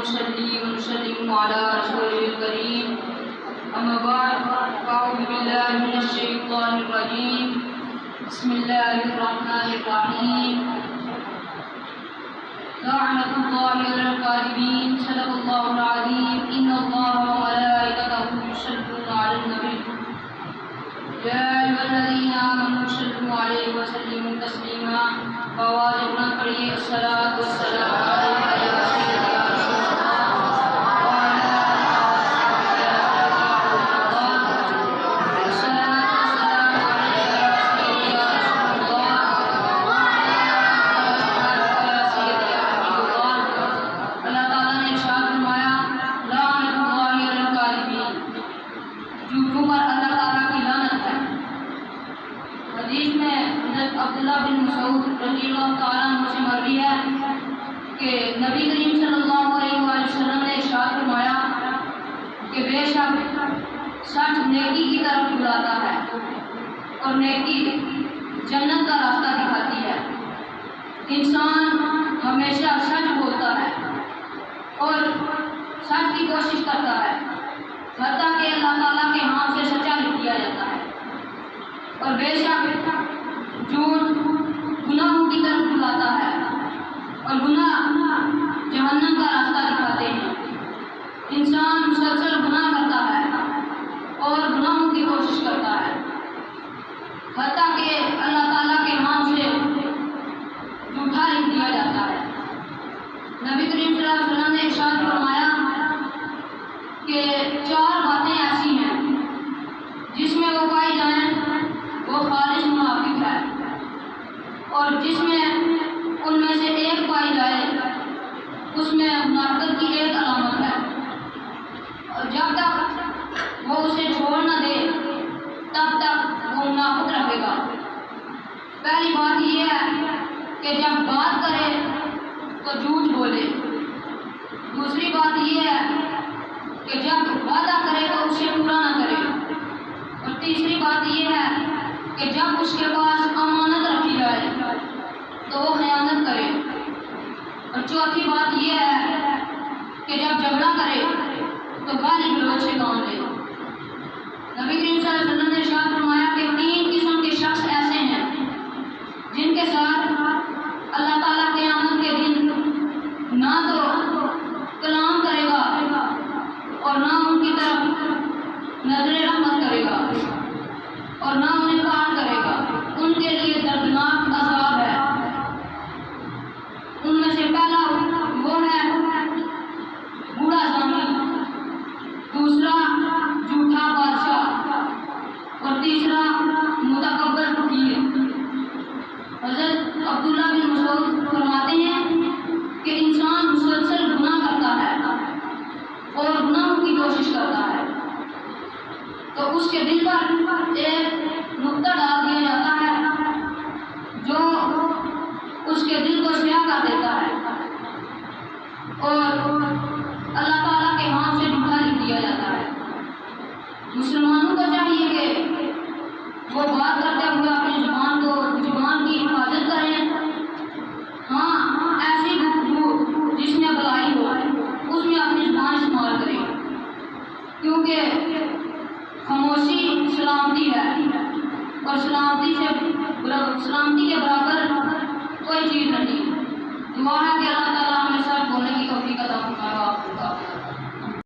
ونصلي ونسلم على رسوله الكريم أما بعد فأعوذ بالله من الشيطان الرجيم بسم الله الرحمن الرحيم لعنة الله على الكاذبين صدق الله العظيم إن الله وملائكته يصلون على النبي يا أيها الذين آمنوا صلوا عليه وسلموا تسليما فآواز بلند پڑھیے الصلاۃ والسلام علیک یا سیدی یا رسول اللہ وعلی عبداللہ بن مسعود رضی اللہ تعالیٰ عنہ سے مروی ہے کہ نبی کریم صلی اللہ علیہ وآلہ وسلم نے ارشاد فرمایا کہ بے شک سچ نیکی کی طرف بلاتا ہے اور نیکی جنت کا راستہ دکھاتی ہے۔ انسان ہمیشہ سچ بولتا ہے اور سچ کی کوشش کرتا ہے حتیٰ کہ اللہ تعالیٰ کے ہاں سے سچا لکھ دیا جاتا ہے، اور بے شک جھوٹ گناہوں کی طرف بلاتا ہے اور گناہ جہنم کا راستہ دکھاتے ہیں۔ انسان مسلسل گناہ کرتا ہے اور گناہوں کی کوشش کرتا ہے حتیٰ کہ اللہ تعالیٰ کے ہاں سے جھوٹا لکھ دیا جاتا ہے۔ نبی کریم صلی اللہ علیہ وسلم نے ارشاد فرمایا کہ 4 باتیں ایسی ہیں جس میں وہ پائی جائیں وہ خالص منافق ہے، اور جس میں ان میں سے ایک پائی جائے اس میں منافقت کی ایک علامت ہے، اور جب تک وہ اسے چھوڑ نہ دے تب تک وہ منافق رہے گا۔ پہلی بات یہ ہے کہ جب بات کرے تو جھوٹ بولے، دوسری بات یہ ہے کہ جب وعدہ کرے تو اسے پورا نہ کرے، اور تیسری بات یہ ہے کہ جب اس کے پاس امانت رکھی جائے تو وہ خیانت کرے، اور چوتھی بات یہ ہے کہ جب جھگڑا کرے تو گالی گلوچ سے کام لے۔ نبی کریم صلی اللہ علیہ وسلم نے ارشاد فرمایا کہ 3 قسم کے شخص ایسے ہیں جن کے ساتھ اللہ تعالیٰ قیامت کے دن نہ تو کلام کرے گا اور نہ ان کی طرف نظر رحمت کرے گا اور نہ انہیں پار کرے گا، ان کے لیے دردناک عذاب ہے۔ ان میں سے پہلا وہ ہے بوڑھا زانی، دوسرا جھوٹا بادشاہ، اور تیسرا متکبر فقیر۔ حضرت عبداللہ بن مسعود فرماتے ہیں کہ انسان مسلسل گناہ کرتا ہے اور گناہوں کی کوشش کرتا ہے تو اس کے دل پر ایک نقطہ ڈال دیا جاتا ہے جو اس کے دل کو سیاہ کر دیتا ہے، اور اللہ تعالیٰ کے ہاں سے جھوٹا لکھ دیا جاتا ہے۔ مسلمانوں کو چاہیے کہ وہ بات کرتے ہوئے اپنی زبان کی حفاظت کریں۔ ہاں، ایسی گفتگو جس میں بلائی ہو اس میں اپنی زبان استعمال کریں، کیونکہ خاموشی سلامتی ہے، اور سلامتی کے برابر کوئی چیز نہیں۔ دعا ہے کہ اللہ